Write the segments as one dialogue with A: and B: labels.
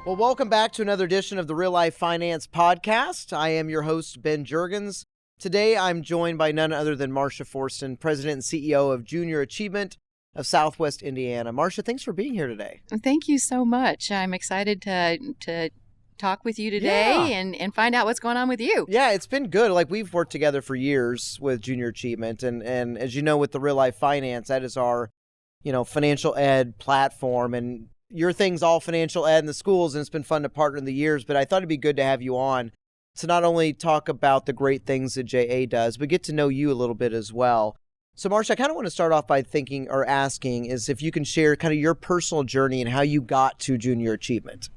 A: Well, welcome back to another edition of the Real Life Finance Podcast. I am your host, Ben Juergens. Today, I'm joined by none other than Marcia Forston, President and CEO of Junior Achievement of Southwest Indiana. Marcia, thanks for being here today.
B: Thank you so much. I'm excited to talk with you today and find out what's going on with you.
A: Yeah, it's been good. Like, we've worked together for years with Junior Achievement. And as you know, with the Real Life Finance, that is our, financial ed platform. And your thing's all financial ed in the schools, and it's been fun to partner in the years. But I thought it'd be good to have you on to not only talk about the great things that JA does, but get to know you a little bit as well. So, Marcia, I kind of want to start off by asking is if you can share kind of your personal journey and how you got to Junior Achievement.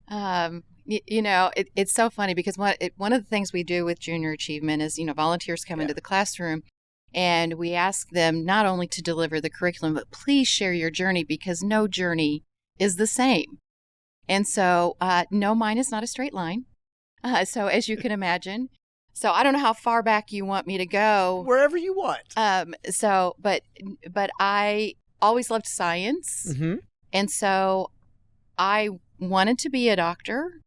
B: It's so funny because one of the things we do with Junior Achievement is, volunteers come into the classroom and we ask them not only to deliver the curriculum, but please share your journey because no journey is the same. And so, no, mine is not a straight line. So as you can imagine, so I don't know how far back you want me to go.
A: Wherever you want.
B: But I always loved science.
A: Mm-hmm.
B: And so I wanted to be a doctor,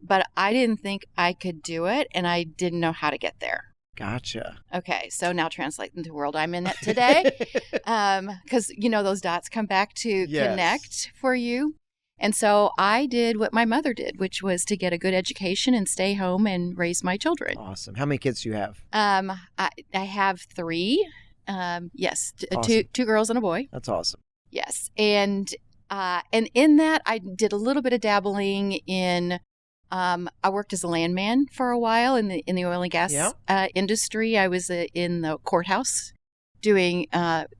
B: but I didn't think I could do it. And I didn't know how to get there.
A: Gotcha.
B: Okay. So now translate into the world I'm in today. Because, those dots come back to connect for you. And so I did what my mother did, which was to get a good education and stay home and raise my children.
A: Awesome. How many kids do you have?
B: I have three. Yes,
A: awesome.
B: two girls and a boy.
A: That's awesome.
B: Yes, and in that I did a little bit of dabbling in. I worked as a landman for a while in the oil and gas industry. I was in the courthouse doing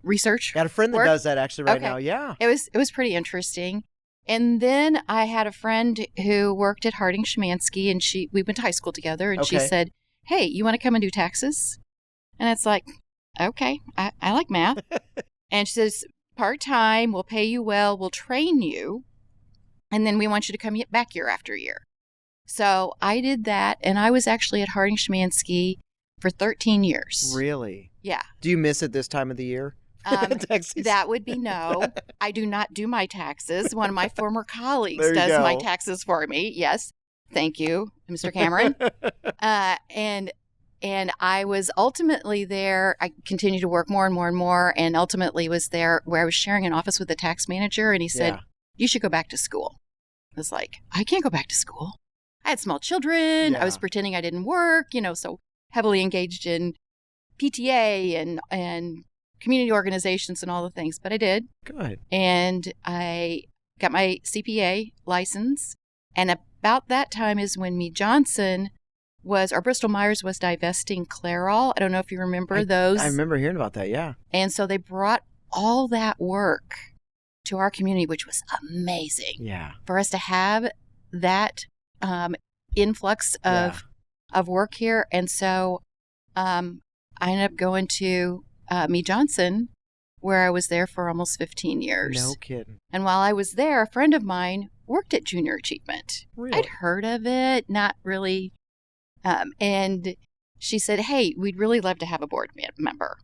B: research.
A: Got a friend that does that actually right now. Yeah,
B: it was pretty interesting. And then I had a friend who worked at Harding Szymanski, and we went to high school together, and she said, "Hey, you want to come and do taxes?" And it's like, okay, I like math. And she says, part-time, we'll pay you well, we'll train you, and then we want you to come back year after year. So I did that, and I was actually at Harding Szymanski for 13 years.
A: Really?
B: Yeah.
A: Do you miss it this time of the year?
B: That would be no. I do not do my taxes. One of my former colleagues does
A: go.
B: my taxes for me. Yes. Thank you, Mr. Cameron. And I was ultimately there. I continued to work more and more and more, and ultimately was there where I was sharing an office with the tax manager, and he said, "You should go back to school." I was like, I can't go back to school. I had small children. I was pretending I didn't work, so heavily engaged in PTA and community organizations and all the things, but I did.
A: Good.
B: And I got my CPA license. And about that time is when Mead Johnson or Bristol Myers was divesting Clairol. I don't know if you remember those.
A: I remember hearing about that, yeah.
B: And so they brought all that work to our community, which was amazing.
A: Yeah.
B: For us to have that influx of work here. And so I ended up going to Mead Johnson, where I was there for almost 15 years.
A: No kidding.
B: And while I was there, a friend of mine worked at Junior Achievement.
A: Really?
B: I'd heard of it, not really. And she said, "Hey, we'd really love to have a board member."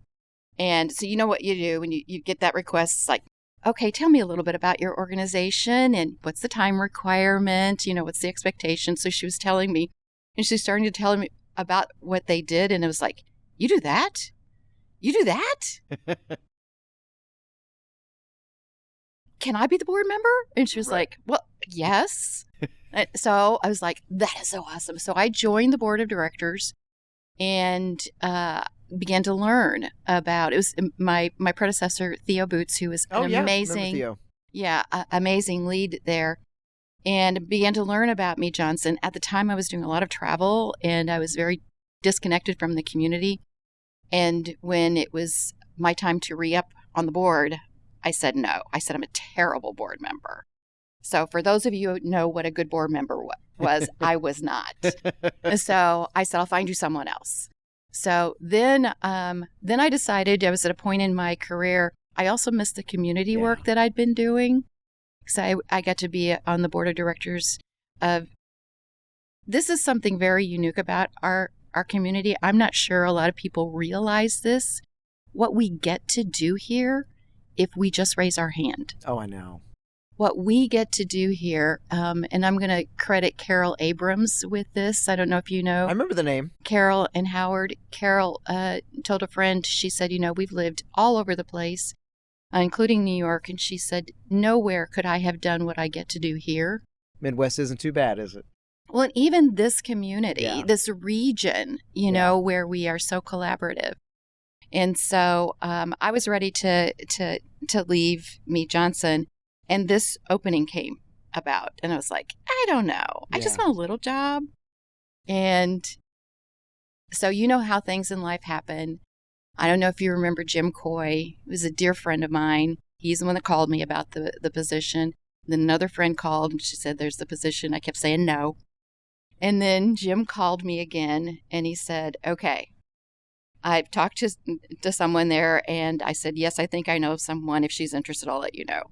B: And so you know what you do when you get that request. It's like, okay, tell me a little bit about your organization and what's the time requirement, what's the expectation. So she was telling me, and she's starting to tell me about what they did. And it was like, you do that? You do that? Can I be the board member? And she was like, well, yes. So I was like, that is so awesome. So I joined the board of directors and began to learn about, it was my predecessor, Theo Boots, who was an amazing, amazing lead there, and began to learn about Mead Johnson. At the time, I was doing a lot of travel and I was very disconnected from the community. And when it was my time to re-up on the board, I said no. I said, I'm a terrible board member. So for those of you who know what a good board member was, I was not. So I said, I'll find you someone else. So then I decided, I was at a point in my career, I also missed the community work that I'd been doing. So I got to be on the board of directors of, this is something very unique about our community. I'm not sure a lot of people realize this, what we get to do here if we just raise our hand.
A: Oh, I know.
B: what we get to do here, and I'm going to credit Carol Abrams with this. I don't know if you know.
A: I remember the name.
B: Carol and Howard. Carol told a friend, she said, we've lived all over the place, including New York. And she said, nowhere could I have done what I get to do here.
A: Midwest isn't too bad, is it?
B: Well, and even this community, this region, where we are so collaborative. And so I was ready to leave Mead Johnson, and this opening came about. And I was like, I don't know. I just want a little job. And so you know how things in life happen. I don't know if you remember Jim Coy. He was a dear friend of mine. He's the one that called me about the position. Then another friend called, and she said, there's the position. I kept saying no. And then Jim called me again, and he said, okay, I've talked to someone there, and I said, yes, I think I know someone. If she's interested, I'll let you know.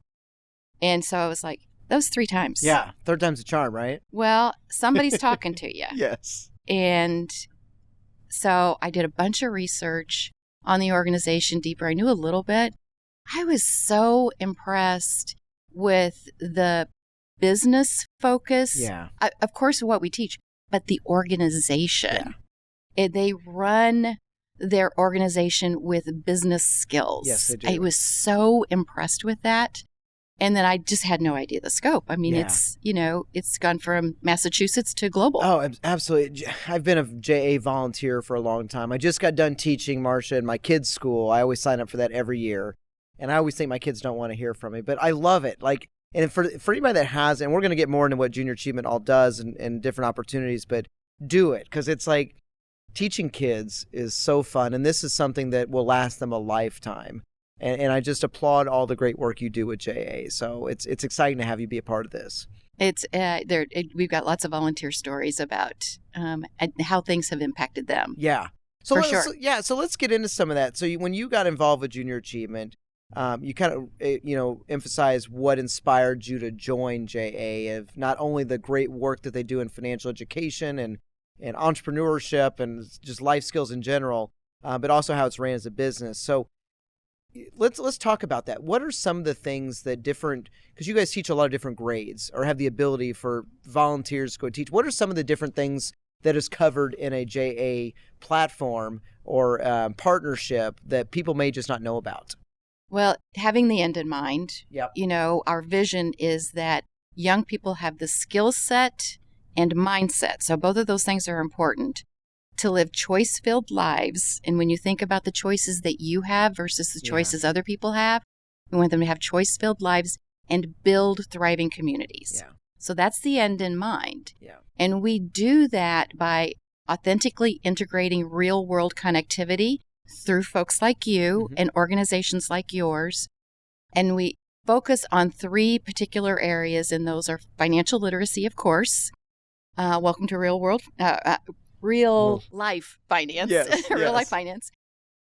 B: And so I was like, those 3 times.
A: Yeah, third time's a charm, right?
B: Well, somebody's talking to you.
A: Yes.
B: And so I did a bunch of research on the organization deeper. I knew a little bit. I was so impressed with the business focus.
A: Yeah.
B: Of course, what we teach, but the organization. Yeah. They run their organization with business skills.
A: Yes, they do.
B: I was so impressed with that. And then I just had no idea the scope. I mean, it's gone from Massachusetts to global.
A: Oh, absolutely. I've been a JA volunteer for a long time. I just got done teaching, Marcia, in my kids' school. I always sign up for that every year. And I always think my kids don't want to hear from me, but I love it. And for anybody that has, and we're going to get more into what Junior Achievement all does and different opportunities, but do it. Because it's like teaching kids is so fun. And this is something that will last them a lifetime. And I just applaud all the great work you do with JA. So it's exciting to have you be a part of this.
B: It's we've got lots of volunteer stories about how things have impacted them.
A: Yeah. So let's get into some of that. So when you got involved with Junior Achievement, you kind of emphasize what inspired you to join JA, of not only the great work that they do in financial education and entrepreneurship and just life skills in general, but also how it's ran as a business. So let's talk about that. What are some of the things that because you guys teach a lot of different grades or have the ability for volunteers to go teach. What are some of the different things that is covered in a JA platform or partnership that people may just not know about?
B: Well, having the end in mind,
A: Yep.
B: Our vision is that young people have the skill set and mindset. So both of those things are important to live choice-filled lives. And when you think about the choices that you have versus the choices other people have, we want them to have choice-filled lives and build thriving communities. Yeah. So that's the end in mind.
A: Yeah.
B: And we do that by authentically integrating real-world connectivity through folks like you and organizations like yours. And we focus on 3 particular areas, and those are financial literacy, of course. Welcome to real life finance,
A: yes,
B: real life finance,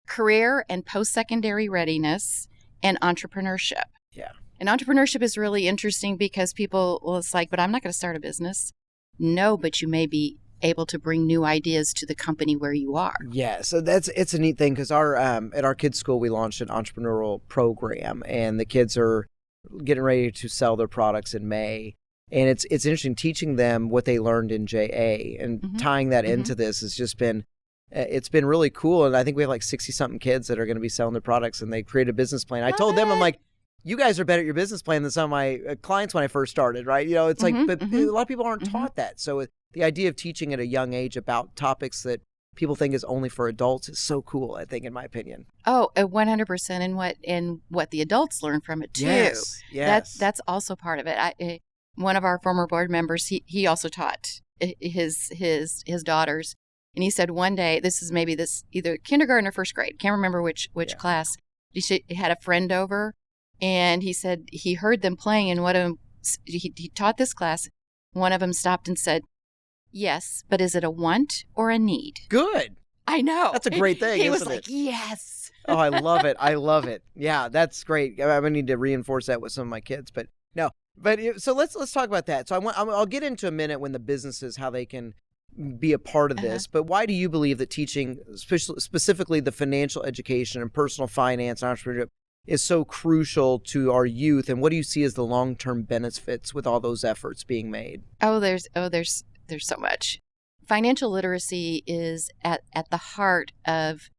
B: career and post-secondary readiness, and entrepreneurship.
A: Yeah.
B: And entrepreneurship is really interesting because it's like, but I'm not going to start a business. No, but you may be able to bring new ideas to the company where you are. Yeah,
A: so it's a neat thing because at our kids' school we launched an entrepreneurial program, and the kids are getting ready to sell their products in May. And it's interesting teaching them what they learned in JA and tying that into this has just been, it's been really cool. And I think we have like 60-something kids that are going to be selling their products, and they create a business plan. I told them, I'm like, you guys are better at your business plan than some of my clients when I first started, right? It's like, but a lot of people aren't taught that. So the idea of teaching at a young age about topics that people think is only for adults is so cool, I think, in my opinion.
B: Oh, 100%. And what the adults learn from it too.
A: Yes.
B: That's also part of it. One of our former board members, he also taught his daughters, and he said one day, this is maybe either kindergarten or first grade, can't remember which class. He had a friend over, and he said he heard them playing, and one of them, he taught this class. One of them stopped and said, "Yes, but is it a want or a need?"
A: Good.
B: I know.
A: That's a great thing.
B: He was
A: isn't
B: like,
A: it?
B: "Yes."
A: Oh, I love it. I love it. Yeah, that's great. I need to reinforce that with some of my kids, but no. So let's talk about that. So I'll get into a minute when the businesses, how they can be a part of this. But why do you believe that teaching, specifically the financial education and personal finance and entrepreneurship, is so crucial to our youth, and what do you see as the long-term benefits with all those efforts being made?
B: There's so much. Financial literacy is at the heart of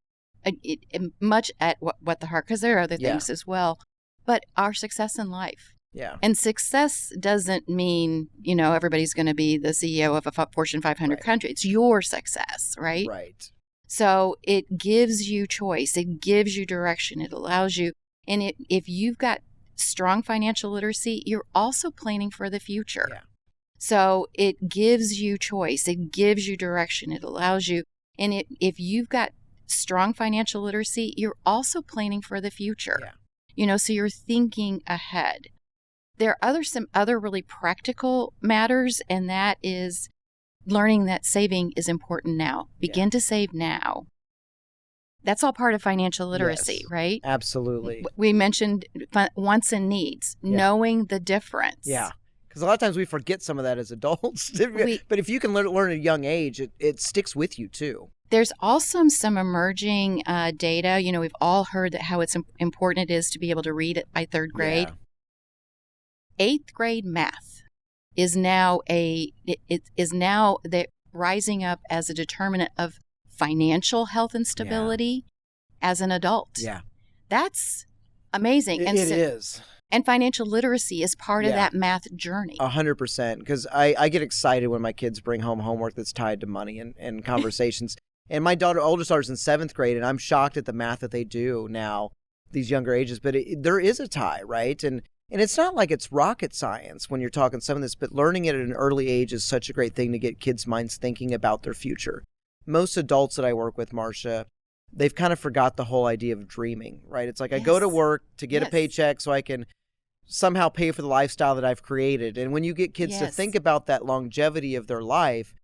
B: much at what the heart, because there are other things as well, but our success in life.
A: Yeah.
B: And success doesn't mean, everybody's going to be the CEO of a Fortune 500 country. It's your success, right?
A: Right.
B: So it gives you choice. It gives you direction. It allows you. And if you've got strong financial literacy, you're also planning for the future.
A: Yeah.
B: So it gives you choice. It gives you direction. It allows you. And if you've got strong financial literacy, you're also planning for the future.
A: Yeah.
B: So you're thinking ahead. There are some other really practical matters, and that is learning that saving is important now. Begin to save now. That's all part of financial literacy, right?
A: Absolutely.
B: We mentioned wants and needs, knowing the difference.
A: Yeah. Because a lot of times we forget some of that as adults. But if you can learn at a young age, it sticks with you too.
B: There's also some emerging data. We've all heard that how it's important it is to be able to read it by third grade.
A: Yeah.
B: 8th grade math is now rising up as a determinant of financial health and stability as an adult.
A: Yeah.
B: That's amazing.
A: It is.
B: And financial literacy is part of that math journey.
A: 100%. Because I get excited when my kids bring home homework that's tied to money and conversations. And my oldest daughter's in 7th grade, and I'm shocked at the math that they do now, these younger ages. But there is a tie, right? And it's not like it's rocket science when you're talking some of this, but learning it at an early age is such a great thing to get kids' minds thinking about their future. Most adults that I work with, Marcia, they've kind of forgot the whole idea of dreaming, right? It's like I go to work to get a paycheck so I can somehow pay for the lifestyle that I've created. And when you get kids to think about that longevity of their life,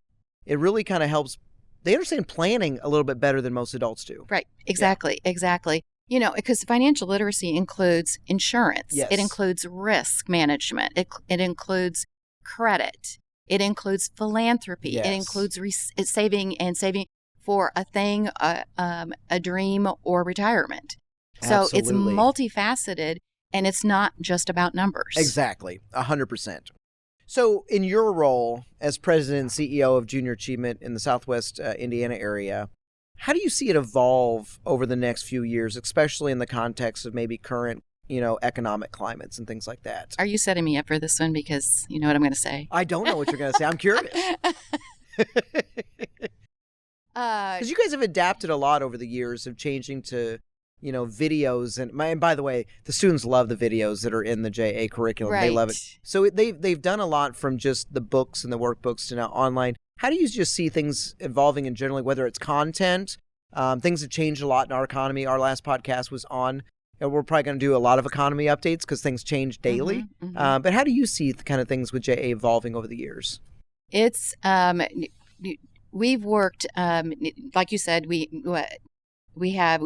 A: it really kind of helps. They understand planning a little bit better than most adults do.
B: Right. Exactly. Yeah. Exactly. Because financial literacy includes insurance.
A: Yes.
B: It includes risk management. It includes credit. It includes philanthropy.
A: Yes.
B: It includes saving for a thing, a dream, or retirement. So
A: Absolutely.
B: it's multifaceted, and it's not just about numbers.
A: Exactly. 100%. So in your role as president and CEO of Junior Achievement in the Southwest Indiana area, how do you see it evolve over the next few years, especially in the context of maybe current, economic climates and things like that?
B: Are you setting me up for this one because you know what I'm going to say?
A: I don't know what you're going to say. I'm curious. Because you guys have adapted a lot over the years of changing to, videos. And by the way, the students love the videos that are in the JA curriculum.
B: Right.
A: They love it. So they've done a lot from just the books and the workbooks to now online. How do you just see things evolving in generally, whether it's content? Things have changed a lot in our economy. Our last podcast was on, and we're probably going to do a lot of economy updates because things change daily. But how do you see the kind of things with JA evolving over the years?
B: It's we've worked, like you said, we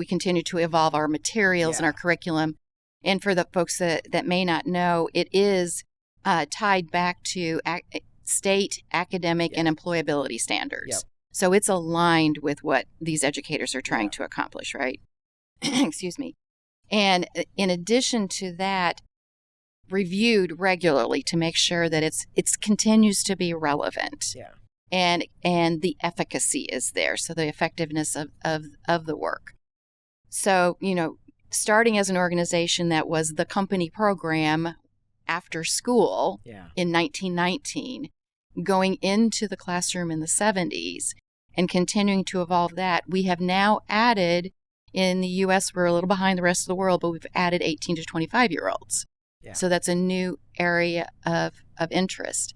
B: continue to evolve our materials and our curriculum. And for the folks that may not know, it is tied back to state academic and employability standards.
A: Yep.
B: So it's aligned with what these educators are trying to accomplish, right? Excuse me. And in addition to that, reviewed regularly to make sure that it continues to be relevant.
A: Yeah.
B: And the efficacy is there, so the effectiveness of the work. So, starting as an organization that was the company program after school in 1919, going into the classroom in the 70s, and continuing to evolve that, we have now added, in the U.S., we're a little behind the rest of the world, but we've added 18 to 25-year-olds. Yeah. So that's a new area of interest.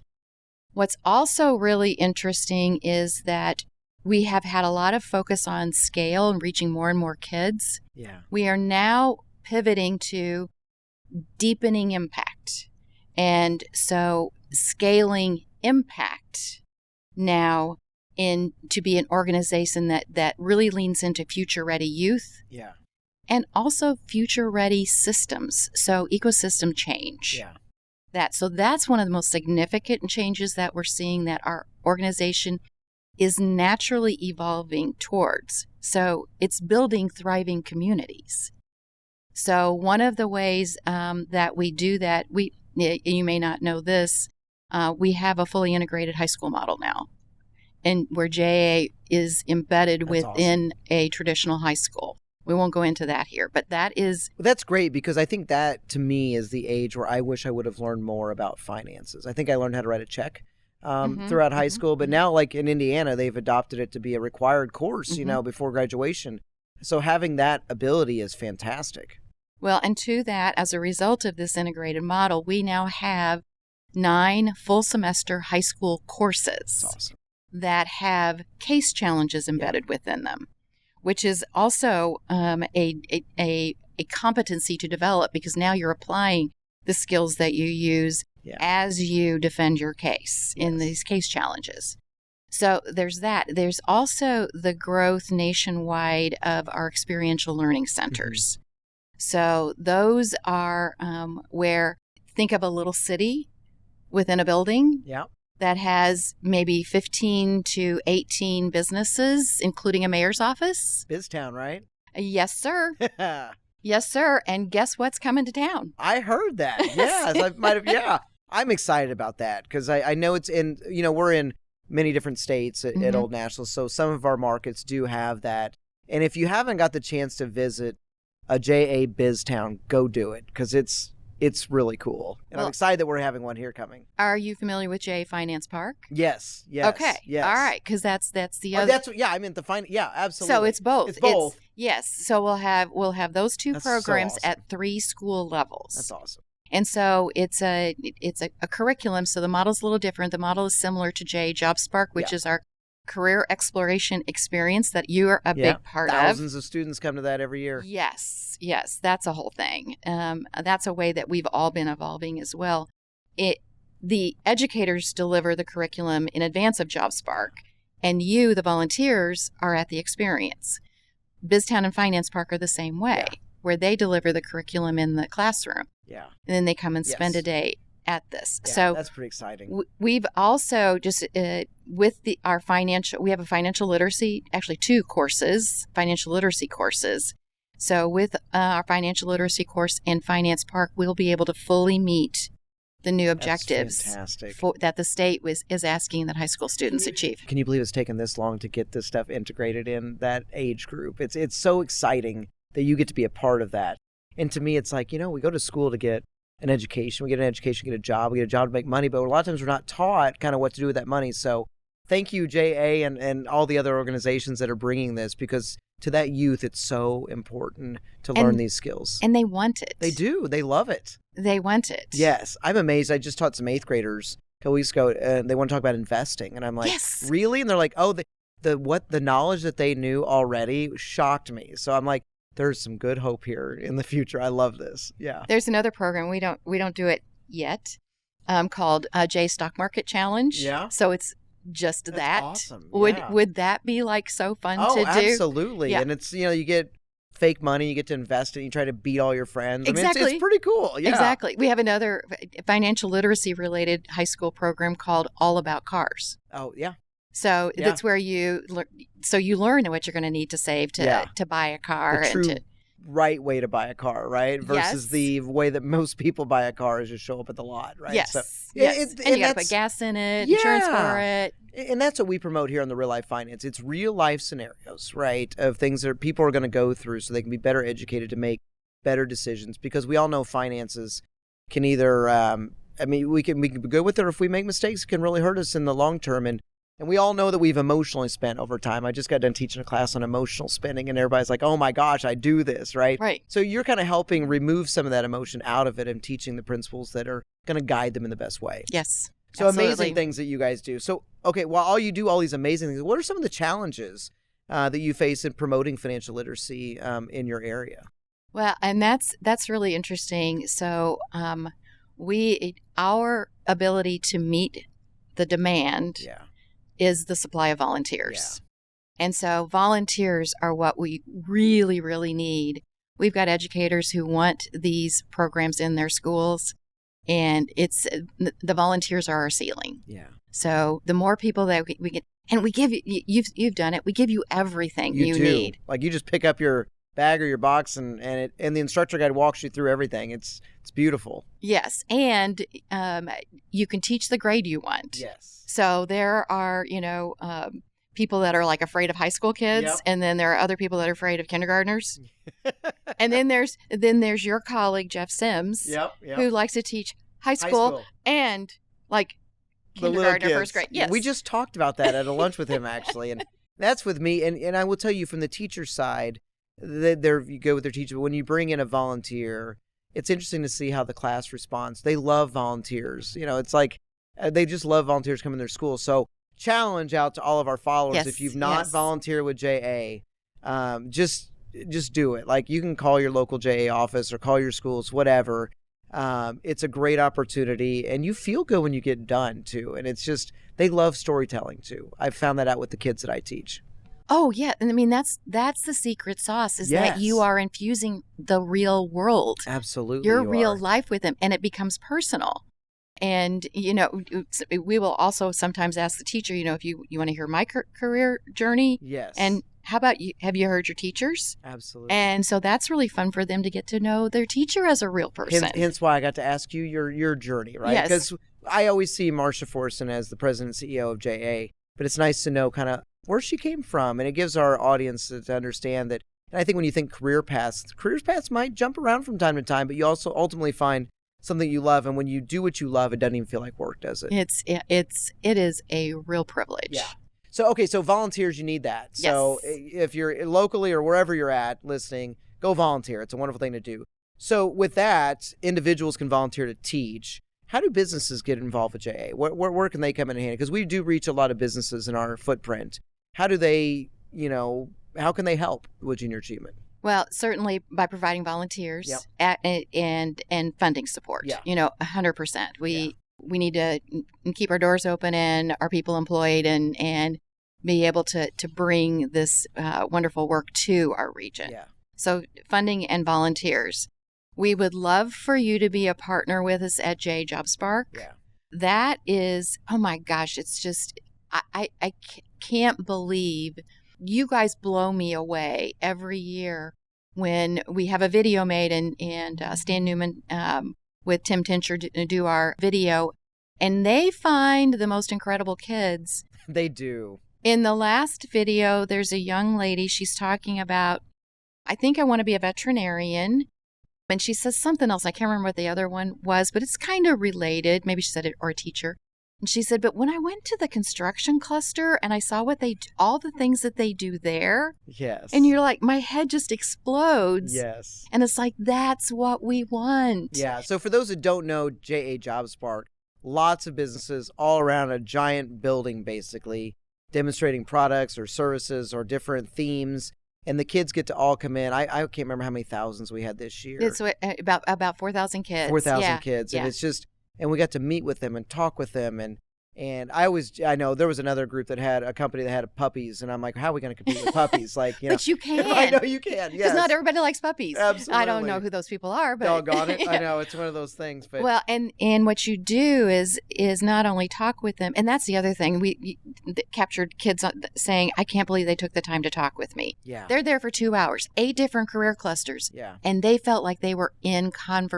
B: What's also really interesting is that we have had a lot of focus on scale and reaching more and more kids.
A: Yeah.
B: We are now pivoting to deepening impact. And so scaling impact now to be an organization that really leans into future-ready youth.
A: Yeah.
B: And also future-ready systems. So ecosystem change.
A: Yeah.
B: So that's one of the most significant changes that we're seeing that our organization is naturally evolving towards. So it's building thriving communities. So one of the ways that we do that, you may not know this, we have a fully integrated high school model now, and where JA is embedded
A: That's
B: within a traditional high school. We won't go into that here, but that is...
A: Well, that's great, because I think that, to me, is the age where I wish I would have learned more about finances. I think I learned how to write a check throughout high school, but now, like in Indiana, they've adopted it to be a required course, before graduation. So having that ability is fantastic.
B: Well, and to that, as a result of this integrated model, we now have 9 full semester high school courses
A: That's awesome.
B: that have case challenges embedded within them, which is also a competency to develop, because now you're applying the skills that you use as you defend your case in these case challenges. So there's that. There's also the growth nationwide of our experiential learning centers. So those are where, think of a little city within a building that has maybe 15 to 18 businesses, including a mayor's office.
A: BizTown, right?
B: Yes, sir. Yes, sir. And guess what's coming to town?
A: I heard that. Yes, I might have. Yeah, I'm excited about that, because I know it's in, we're in many different states at Old National. So some of our markets do have that. And if you haven't got the chance to visit a JA BizTown, go do it, because it's really cool. And I'm excited that we're having one here coming.
B: Are you familiar with JA Finance Park?
A: Yes.
B: Okay.
A: Yes.
B: All right. Because that's the other.
A: I meant the yeah, absolutely.
B: So it's both.
A: It's both.
B: Yes. So we'll have those two programs at 3 school levels.
A: That's awesome.
B: And so it's a curriculum. So the model's a little different. The model is similar to JA JobSpark, which is our career exploration experience that you are a big part of.
A: Thousands of students come to that every year.
B: Yes, that's a whole thing. That's a way that we've all been evolving as well. The educators deliver the curriculum in advance of JobSpark, and you, the volunteers, are at the experience. BizTown and Finance Park are the same way, where they deliver the curriculum in the classroom. Yeah. And then they come and spend a day at this.
A: Yeah,
B: so
A: that's pretty exciting.
B: We've also just with we have a financial literacy, actually 2 courses, financial literacy courses. So with our financial literacy course in Finance Park, we'll be able to fully meet the new objectives that the state is asking that high school students achieve.
A: Can you believe it's taken this long to get this stuff integrated in that age group? It's so exciting that you get to be a part of that. And to me, it's like, we go to school to get an education. We get an education, get a job to make money. But a lot of times we're not taught kind of what to do with that money. So thank you, JA, and all the other organizations that are bringing this, because to that youth, it's so important to learn these skills.
B: And they want it.
A: They do. They love it.
B: They want it.
A: Yes. I'm amazed. I just taught some 8th graders a couple weeks ago, and they want to talk about investing. And I'm like, really? And they're like, oh, the knowledge that they knew already shocked me. So I'm like, there's some good hope here in the future. I love this. Yeah.
B: There's another program. We don't do it yet, called J Stock Market Challenge. Yeah. So it's just that.
A: Awesome.
B: Would that be like so fun to do?
A: Oh, absolutely. Yeah. And it's, you get fake money, you get to invest it, you try to beat all your friends.
B: Exactly.
A: I mean, it's pretty cool. Yeah.
B: Exactly. We have another financial literacy related high school program called All About Cars.
A: Oh, yeah.
B: So that's where you learn what you're going to need to save to buy a car.
A: The true right way to buy a car, right? Versus the way that most people buy a car is just show up at the lot, right?
B: Yes.
A: So,
B: and you got to put gas in it, insurance for it.
A: And that's what we promote here on the Real Life Finance. It's real life scenarios, right, of things that people are going to go through so they can be better educated to make better decisions. Because we all know finances can either, we can be good with it, or if we make mistakes, it can really hurt us in the long term. And we all know that we've emotionally spent over time. I just got done teaching a class on emotional spending, and everybody's like, oh my gosh, I do this, right?
B: Right.
A: So you're kind of helping remove some of that emotion out of it and teaching the principles that are going to guide them in the best way.
B: Yes.
A: So amazing things that you guys do. So, okay, while you do all these amazing things, what are some of the challenges that you face in promoting financial literacy in your area?
B: Well, and that's really interesting. So our ability to meet the demand is the supply of volunteers. Yeah. And so volunteers are what we really, really need. We've got educators who want these programs in their schools, and the volunteers are our ceiling. Yeah. So the more people that we get, and we give you, you've done it, we give you everything you need.
A: Like you just pick up your bag or your box, and the instructor guide walks you through everything. It's beautiful.
B: Yes, and you can teach the grade you want.
A: Yes.
B: So there are, people that are like afraid of high school kids,
A: Yep.
B: and then there are other people that are afraid of kindergartners. And then there's your colleague Jeff Sims,
A: Yep.
B: who likes to teach high school and like
A: The little
B: kindergarten or
A: kids.
B: first grade. Yes,
A: We just talked about that at a lunch with him, actually, and that's with me. And I will tell you, from the teacher side, you go with their teacher. But when you bring in a volunteer, it's interesting to see how the class responds. They love volunteers. It's like they just love volunteers coming to their school. So challenge out to all of our followers.
B: Yes,
A: If you've not
B: yes.
A: volunteered with JA, just do it. Like, you can call your local JA office or call your schools, whatever. It's a great opportunity, and you feel good when you get done too. And it's just, they love storytelling too. I've found that out with the kids that I teach.
B: Oh yeah, and I mean that's the secret sauce is
A: Yes.
B: that you are infusing the real world,
A: Absolutely.
B: your
A: you
B: real
A: are.
B: life with them, and it becomes personal. And we will also sometimes ask the teacher, if you want to hear my career journey,
A: Yes.
B: and how about you? Have you heard your teachers?
A: Absolutely.
B: And so that's really fun for them to get to know their teacher as a real person.
A: Hence why I got to ask you your journey, right?
B: Yes.
A: Because I always see Marcia Forston as the president and CEO of JA, but it's nice to know kind of where she came from, and it gives our audience to understand that. And I think when you think career paths might jump around from time to time, but you also ultimately find something you love, and when you do what you love, it doesn't even feel like work, does it?
B: It is a real privilege.
A: Yeah. So volunteers, you need that.
B: Yes.
A: So if you're locally or wherever you're at listening, go volunteer. It's a wonderful thing to do. So with that, individuals can volunteer to teach. How do businesses get involved with JA? Where can they come in handy? Because we do reach a lot of businesses in our footprint. How do they, how can they help with junior achievement?
B: Well, certainly by providing volunteers and funding support.
A: Yeah.
B: 100%. We need to keep our doors open and our people employed and be able to bring this wonderful work to our region.
A: Yeah.
B: So funding and volunteers. We would love for you to be a partner with us at J JobSpark.
A: Yeah.
B: That is, oh my gosh, it's just, I can't believe you guys blow me away every year when we have a video made and Stan Newman with Tim Tincher do our video, and they find the most incredible kids.
A: They do.
B: In the last video, there's a young lady, she's talking about, I think I want to be a veterinarian. And she says something else. I can't remember what the other one was, but it's kind of related. Maybe she said it, or a teacher. And she said, but when I went to the construction cluster and I saw all the things that they do there.
A: Yes.
B: And you're like, my head just explodes.
A: Yes.
B: And it's like, that's what we want.
A: Yeah. So for those that don't know JA JobSpark, lots of businesses all around a giant building, basically demonstrating products or services or different themes. And the kids get to all come in. I can't remember how many thousands we had this year.
B: It's about 4,000 kids.
A: 4,000 kids.
B: Yeah.
A: And it's just, and we got to meet with them and talk with them. And I know there was another group that had a company that had puppies. And I'm like, how are we going to compete with puppies? Like,
B: But you can.
A: I know you can.
B: Because
A: Yes.
B: not everybody likes puppies.
A: Absolutely.
B: I don't know who those people are, but
A: Doggone it. I know. It's one of those things. But
B: well, and what you do is not only talk with them, and that's the other thing. We captured kids saying, I can't believe they took the time to talk with me.
A: yeah.
B: They're there for 2 hours, 8 different career clusters,
A: Yeah.
B: and they felt like they were in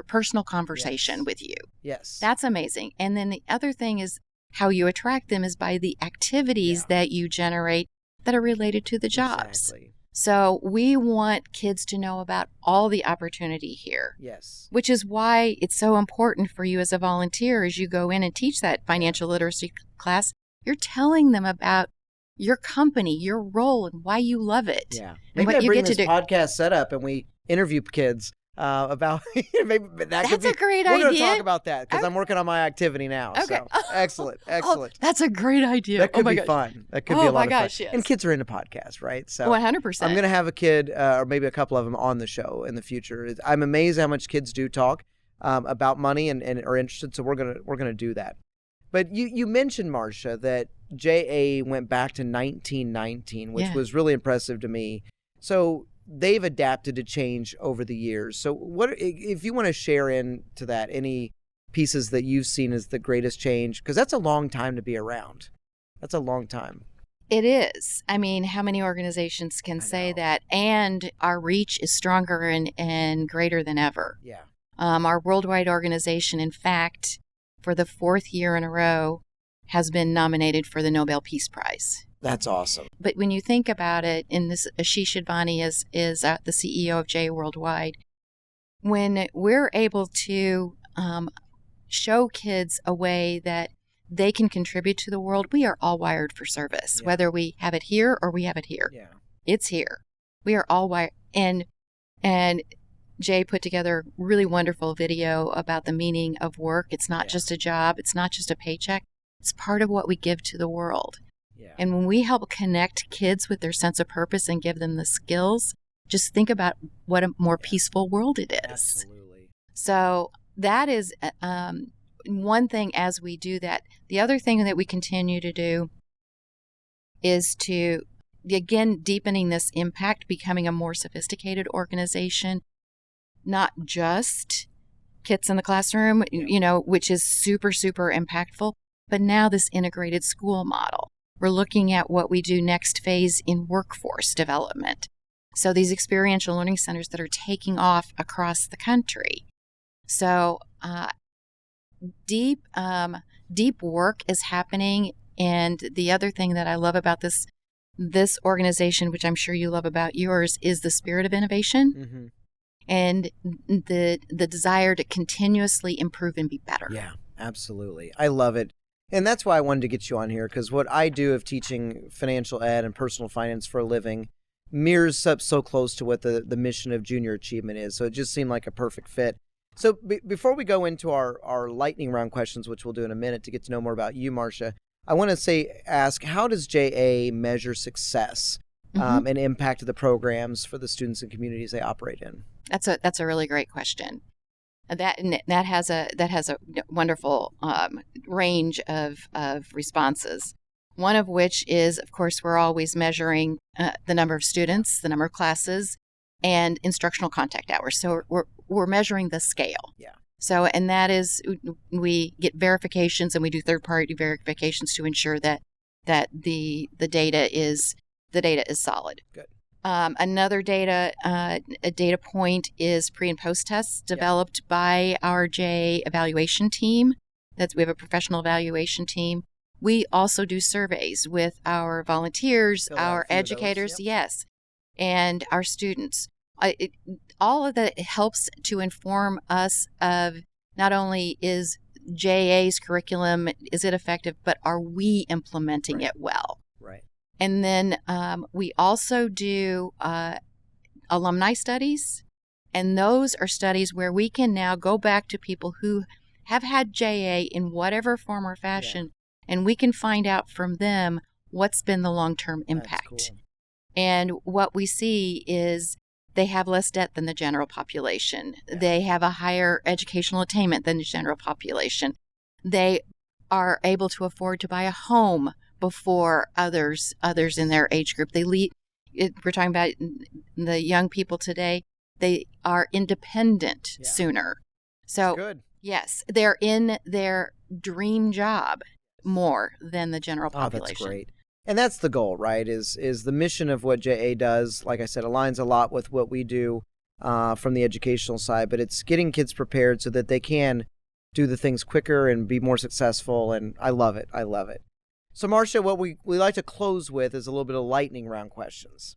B: personal conversation
A: Yes.
B: with you.
A: Yes.
B: That's amazing. And then the other thing is how you attract them is by the activities that you generate that are related to the jobs.
A: Exactly.
B: So we want kids to know about all the opportunity here.
A: Yes.
B: Which is why it's so important for you as a volunteer as you go in and teach that financial literacy class. You're telling them about your company, your role, and why you love it.
A: Yeah.
B: And
A: Maybe
B: what
A: I
B: you
A: bring
B: get to
A: this
B: do.
A: podcast set up and we interview kids about maybe that
B: That's
A: could be
B: a great
A: We're going to
B: idea.
A: talk about that because I'm working on my activity now.
B: Okay.
A: So excellent.
B: Oh,
A: Excellent.
B: that's a great idea.
A: That could
B: my
A: be
B: gosh.
A: fun. That could
B: Oh
A: be a lot
B: my
A: of
B: gosh,
A: fun.
B: yes.
A: And kids are into podcasts, right? So
B: 100%.
A: I'm going to have a kid or maybe a couple of them on the show in the future. I'm amazed how much kids do talk about money and are interested. So we're gonna do that. But you mentioned, Marcia, that JA went back to 1919, which
B: Yeah.
A: was really impressive to me. So they've adapted to change over the years. So what if you want to share into that any pieces that you've seen as the greatest change? Because that's a long time to be around. That's a long time.
B: It is. I mean, how many organizations can say that? And our reach is stronger and greater than ever.
A: Yeah.
B: Our worldwide organization, in fact, for the 4th year in a row, has been nominated for the Nobel Peace Prize.
A: That's awesome.
B: But when you think about it, and this Ashish Advani is the CEO of JA Worldwide, when we're able to show kids a way that they can contribute to the world, we are all wired for service, whether we have it here or we have it here.
A: Yeah. It's
B: here. We are all wired. And Jay put together a really wonderful video about the meaning of work. It's not just a job. It's not just a paycheck. It's part of what we give to the world. Yeah. And when we help connect kids with their sense of purpose and give them the skills, just think about what a more peaceful world it is.
A: Absolutely.
B: So that is one thing as we do that. The other thing that we continue to do is to, again, deepening this impact, becoming a more sophisticated organization, not just kits in the classroom, which is super, super impactful, but now this integrated school model. We're looking at what we do next phase in workforce development. So these experiential learning centers that are taking off across the country. So deep work is happening. And the other thing that I love about this organization, which I'm sure you love about yours, is the spirit of innovation and the desire to continuously improve and be better.
A: Yeah, absolutely. I love it. And that's why I wanted to get you on here, because what I do of teaching financial ed and personal finance for a living mirrors up so close to what the mission of junior achievement is. So it just seemed like a perfect fit. So before we go into our lightning round questions, which we'll do in a minute to get to know more about you, Marcia, I want to ask, how does JA measure success and impact of the programs for the students and communities they operate in?
B: That's a really great question. That has a wonderful range of responses. One of which is, of course, we're always measuring the number of students, the number of classes, and instructional contact hours. So we're measuring the scale. Yeah. So, and that is, we get verifications and we do third-party verifications to ensure that the data is solid. Good. Another data point is pre and post tests developed by our J evaluation team. We have a professional evaluation team. We also do surveys with our volunteers, our educators, yes, and our students. All of that helps to inform us of not only is JA's curriculum, is it effective, but are we implementing it well? Right. And then we also do alumni studies, and those are studies where we can now go back to people who have had JA in whatever form or fashion, and we can find out from them what's been the long-term impact. That's cool. And what we see is they have less debt than the general population. Yeah. They have a higher educational attainment than the general population. They are able to afford to buy a home before others in their age group. We're talking about the young people today. They are independent sooner. So good. Yes, they're in their dream job more than the general population.
A: Oh, that's great. And that's the goal, right? Is the mission of what JA does, like I said, aligns a lot with what we do from the educational side, but it's getting kids prepared so that they can do the things quicker and be more successful, and I love it. I love it. So, Marcia, what we like to close with is a little bit of lightning round questions.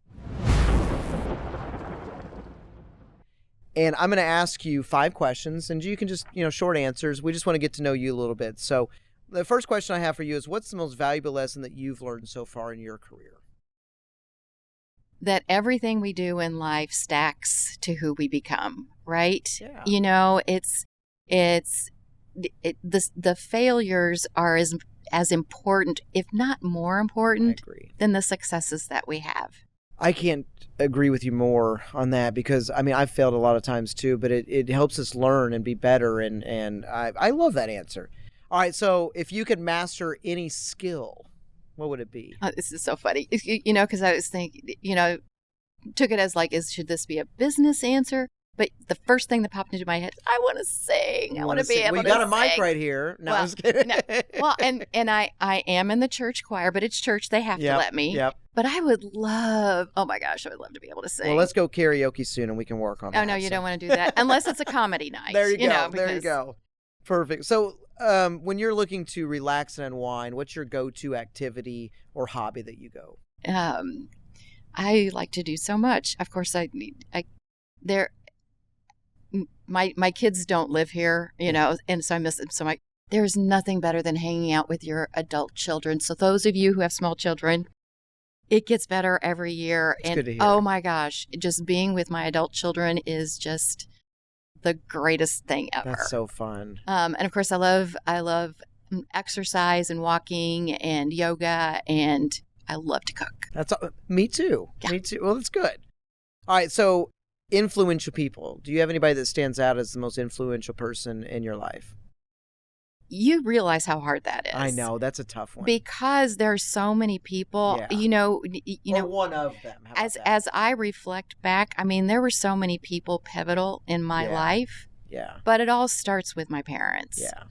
A: And I'm going to ask you 5 questions, and you can just, short answers. We just want to get to know you a little bit. So the first question I have for you is, what's the most valuable lesson that you've learned so far in your career?
B: That everything we do in life stacks to who we become, right? Yeah. The failures are as important, if not more important, than the successes that we have.
A: I can't agree with you more on that, because I've failed a lot of times too, but it helps us learn and be better, and I love that answer. All right, so if you could master any skill, what would it be?
B: Oh, this is so funny, because I was thinking, took it as should this be a business answer But the first thing that popped into my head, I want to sing. I want to be able to
A: Well, you got a mic
B: sing.
A: right here. No,
B: Well,
A: I was kidding.
B: no. Well, and I am in the church choir, but it's church. They have to let me.
A: Yep.
B: But I would love, oh my gosh, I would love to be able to sing.
A: Well, let's go karaoke soon and we can work on that.
B: Oh, no, you don't want to do that. Unless it's a comedy night.
A: There you go.
B: Know,
A: There you go. Perfect. So when you're looking to relax and unwind, what's your go-to activity or hobby that you go?
B: I like to do so much. Of course, my kids don't live here, and so I miss them. So there's nothing better than hanging out with your adult children. So those of you who have small children, it gets better every year.
A: It's good to hear.
B: Oh my gosh, just being with my adult children is just the greatest thing ever.
A: That's so fun.
B: And of course, I love exercise and walking and yoga, and I love to cook.
A: Me too.
B: Yeah.
A: Me too. Well, that's good. All right. So influential people. Do you have anybody that stands out as the most influential person in your life?
B: You realize how hard that is.
A: I know. That's a tough one.
B: Because there are so many people,
A: or one of them. How about that?
B: As I reflect back, I mean, there were so many people pivotal in my life.
A: Yeah.
B: But it all starts with my parents.
A: Yeah.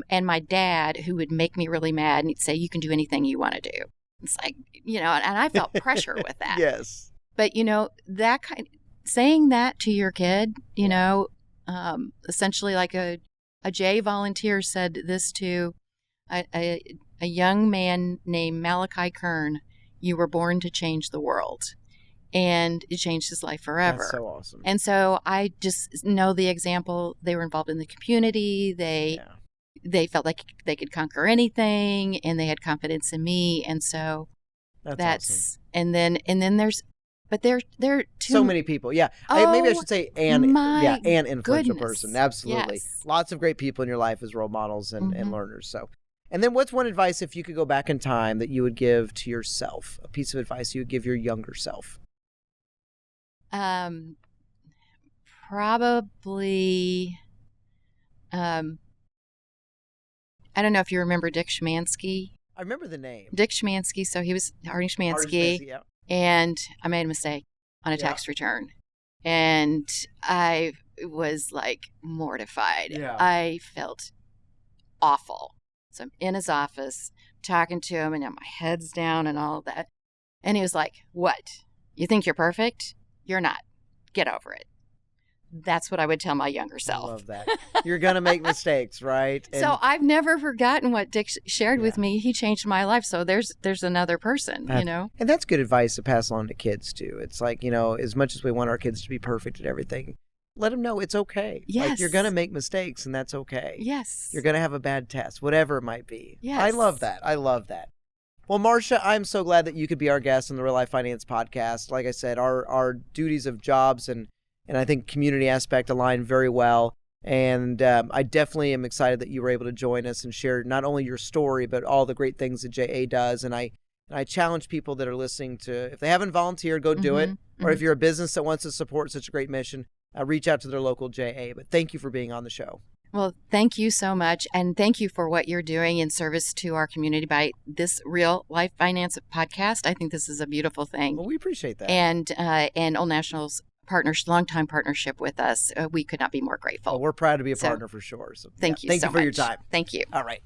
B: And my dad, who would make me really mad, and he'd say, "You can do anything you want to do." It's like, and I felt pressure with that.
A: Yes.
B: But saying that to your kid, essentially like a Jay volunteer said this to a young man named Malachi Kern. You were born to change the world. And it changed his life forever.
A: That's so awesome.
B: And so I just know the example. They were involved in the community. They felt like they could conquer anything, and they had confidence in me. And so that's
A: awesome.
B: And then there's, but there are too
A: so many people. Yeah. Maybe I should say an influential person. Absolutely.
B: Yes.
A: Lots of great people in your life as role models and learners. So, and then what's one advice, if you could go back in time, that you would give to yourself? A piece of advice you would give your younger self?
B: Probably, I don't know if you remember Dick Schmansky.
A: I remember the name.
B: Dick Schmansky. So he was Artie Schmansky.
A: Yeah.
B: And I made a mistake on a tax return. And I was like mortified.
A: Yeah.
B: I felt awful. So I'm in his office talking to him, and my head's down and all that. And he was like, "What? You think you're perfect? You're not. Get over it." That's what I would tell my younger self.
A: I love that. You're going to make mistakes, right? And
B: so I've never forgotten what Dick shared with me. He changed my life. So there's another person,
A: And that's good advice to pass along to kids, too. It's like, as much as we want our kids to be perfect at everything, let them know it's okay.
B: Yes.
A: Like, you're going to make mistakes, and that's okay.
B: Yes.
A: You're going to have a bad test, whatever it might be.
B: Yes.
A: I love that. Well, Marcia, I'm so glad that you could be our guest on the Real Life Finance Podcast. Like I said, our duties of jobs and I think community aspect align very well. And I definitely am excited that you were able to join us and share not only your story, but all the great things that JA does. And I challenge people that are listening to, if they haven't volunteered, go do it. Or if you're a business that wants to support such a great mission, reach out to their local JA. But thank you for being on the show.
B: Well, thank you so much. And thank you for what you're doing in service to our community by this Real Life Finance Podcast. I think this is a beautiful thing.
A: Well, we appreciate that.
B: And Old National's longtime partnership with us. We could not be more grateful.
A: Well, we're proud to be a partner for sure. So
B: thank you
A: so much. Thank you for your time.
B: Thank you.
A: All right.